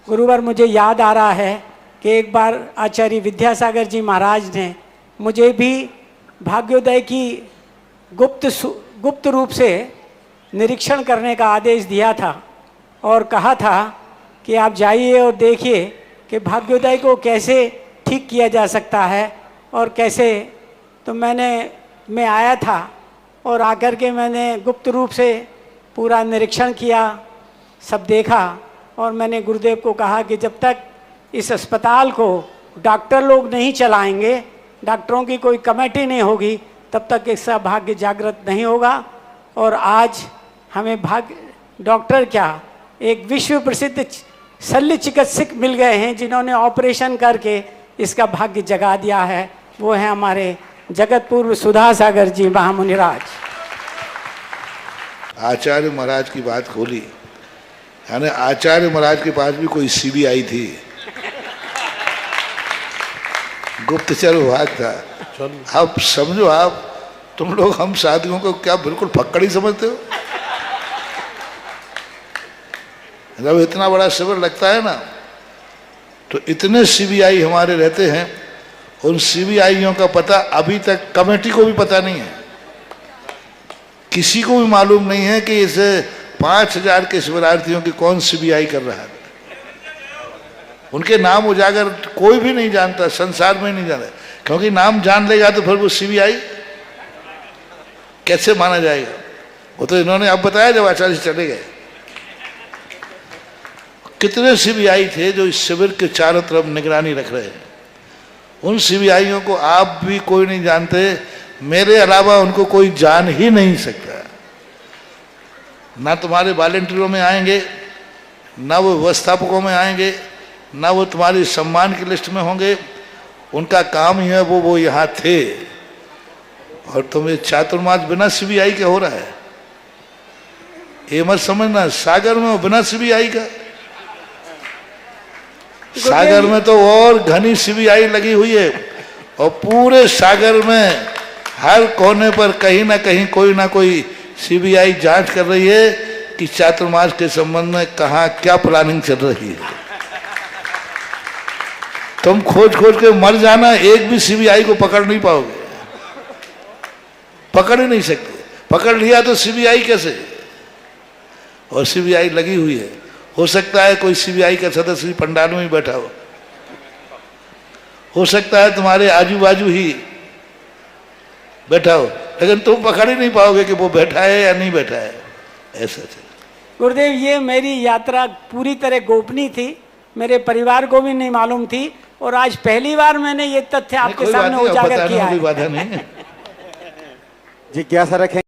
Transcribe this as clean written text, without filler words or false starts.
गुरुवर, मुझे याद आ रहा है कि एक बार आचार्य विद्यासागर जी महाराज ने मुझे भी भाग्योदय की गुप्त रूप से निरीक्षण करने का आदेश दिया था और कहा था कि आप जाइए और देखिए कि भाग्योदय को कैसे ठीक किया जा सकता है और कैसे। तो मैं आया था और आकर के मैंने गुप्त रूप से पूरा निरीक्षण किया, सब देखा और मैंने गुरुदेव को कहा कि जब तक इस अस्पताल को डॉक्टर लोग नहीं चलाएंगे, डॉक्टरों की कोई कमेटी नहीं होगी, तब तक इसका भाग्य जागृत नहीं होगा। और आज हमें डॉक्टर क्या, एक विश्व प्रसिद्ध शल्य चिकित्सक मिल गए हैं जिन्होंने ऑपरेशन करके इसका भाग्य जगा दिया है। वो हैं हमारे जगत पूर्व सुधा सागर जी महामुनिराज। आचार्य महाराज की बात खोली, यानी आचार्य महाराज के पास भी कोई सीबीआई थी, गुप्तचर विभाग था। अब समझो आप, तुम लोग हम साथियों को क्या बिल्कुल फक्कड़ी समझते हो? जब इतना बड़ा शिविर लगता है ना, तो इतने सीबीआई हमारे रहते हैं, उन सीबीआईयों का पता अभी तक कमेटी को भी पता नहीं है, किसी को भी मालूम नहीं है कि इस 5000 के शिविरार्थियों की कौन सीबीआई कर रहा है। उनके नाम उजागर कोई भी नहीं जानता, संसार में नहीं जानता, क्योंकि नाम जान लेगा तो फिर वो सीबीआई कैसे माना जाएगा। वो तो इन्होंने अब बताया जब आचार्य चले गए। कितने सीबीआई थे जो इस शिविर के चारों तरफ निगरानी रख रहे हैं। उन सीबीआईयों को आप भी कोई नहीं जानते, मेरे अलावा उनको कोई जान ही नहीं सकता। ना तुम्हारे वॉलंटियरों में आएंगे, ना वो व्यवस्थापकों में आएंगे, ना वो तुम्हारी सम्मान की लिस्ट में होंगे। उनका काम ही है वो यहाँ थे। और तुम ये चातुर्मास बिना सीबीआई के हो रहा है, ये मत समझना सागर में बिना सीबीआई का। सागर में तो और घनी सीबीआई लगी हुई है, और पूरे सागर में हर कोने पर कहीं ना कहीं कोई ना कोई सीबीआई जांच कर रही है कि चातुर्मास के संबंध में कहाँ क्या प्लानिंग चल रही है। तुम खोज के मर जाना, एक भी सीबीआई को पकड़ नहीं पाओगे, पकड़ ही नहीं सकते। पकड़ लिया तो सीबीआई कैसे? और सीबीआई लगी हुई है। हो सकता है कोई सीबीआई का सदस्य पंडाल में ही बैठा हो सकता है तुम्हारे आजू बाजू ही बैठा हो, लेकिन तुम पकड़ ही नहीं पाओगे कि वो बैठा है या नहीं बैठा है। ऐसा है गुरुदेव, ये मेरी यात्रा पूरी तरह गोपनीय थी, मेरे परिवार को भी नहीं मालूम थी, और आज पहली बार मैंने ये तथ्य आपके सामने उजागर किया है। बाधा नहीं। जिज्ञासा रखें।